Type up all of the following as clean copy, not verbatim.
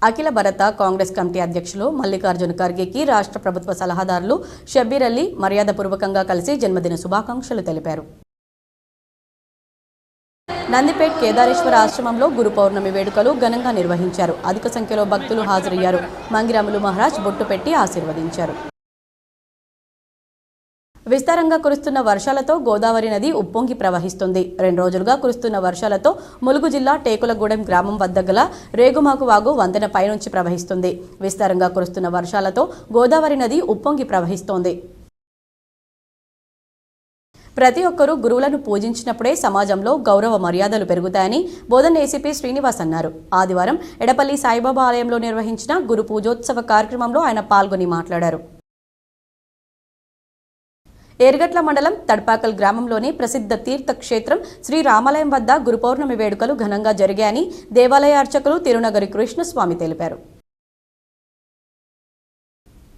అఖిల భారత కాంగ్రెస్ కమిటీ అధ్యక్షులు మల్లికార్జున ఖర్గేకి రాష్ట్ర ప్రభుత్వ సలహాదారులు షబ్బీర్ అలీ మర్యాదపూర్వకంగా కలిసి జన్మదిన శుభాకాంక్షలు తెలిపారు. నందిపేట్ కేదారేశ్వర ఆశ్రమంలో గురు పౌర్ణమి వేడుకలు ఘనంగా నిర్వహించారు. అధిక సంఖ్యలో భక్తులు హాజరయ్యారు. మంగిరాములు మహారాజ్ బొట్టు పెట్టి ఆశీర్వదించారు. విస్తారంగా కురుస్తున్న వర్షాలతో గోదావరి నది ఉప్పొంగి ప్రవహిస్తుంది. 2 రోజులుగా కురుస్తున్న వర్షాలతో ములుగు జిల్లా టేకులగూడెం గ్రామం వద్ద గల రేగుమాకు వాగు వంతెన పైనుంచి ప్రవహిస్తుంది. విస్తారంగా కురుస్తున్న వర్షాలతో గోదావరి నది ఉప్పొంగి ప్రవహిస్తోంది. ప్రతి ఒక్కరూ గురువులను పూజించినప్పుడే సమాజంలో గౌరవ మర్యాదలు పెరుగుతాయని బోధన్ ఏసీపీ శ్రీనివాస్ అన్నారు. ఆదివారం ఎడపల్లి సాయిబాబా ఆలయంలో నిర్వహించిన గురు పూజోత్సవ కార్యక్రమంలో ఆయన పాల్గొని మాట్లాడారు. ఏర్గట్ల మండలం తడ్పాకల్ గ్రామంలోని ప్రసిద్ధ తీర్థక్షేత్రం శ్రీ రామాలయం వద్ద గురు పౌర్ణమి వేడుకలు ఘనంగా జరిగాయని దేవాలయ అర్చకులు తిరునగరి కృష్ణస్వామి తెలిపారు.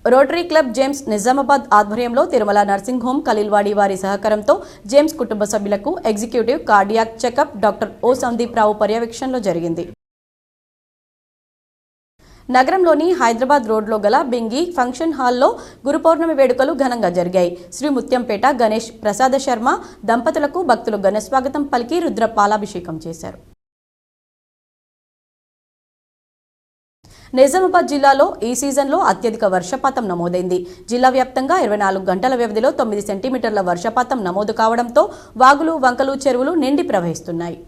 రోటరీ క్లబ్ జేమ్స్ నిజామాబాద్ ఆధ్వర్యంలో తిరుమల నర్సింగ్ హోం ఖలీల్వాడి వారి సహకారంతో జేమ్స్ కుటుంబ సభ్యులకు ఎగ్జిక్యూటివ్ కార్డియాక్ చెకప్ డాక్టర్ ఓ సందీప్ రావు పర్యవేక్షణలో జరిగింది. నగరంలోని హైదరాబాద్ రోడ్లో గల బింగి ఫంక్షన్ హాల్లో గురు పౌర్ణమి వేడుకలు ఘనంగా జరిగాయి. శ్రీ ముత్యంపేట గణేష్ ప్రసాద శర్మ దంపతులకు భక్తులు ఘన స్వాగతం పలికి రుద్ర పాలాభిషేకం చేశారు. నిజామాబాద్ జిల్లాలో ఈ సీజన్లో అత్యధిక వర్షపాతం నమోదైంది. జిల్లా వ్యాప్తంగా 24 గంటల వ్యవధిలో 9 సెంటీమీటర్ల వర్షపాతం నమోదు కావడంతో వాగులు, వంకలు, చెరువులు నిండి ప్రవహిస్తున్నాయి.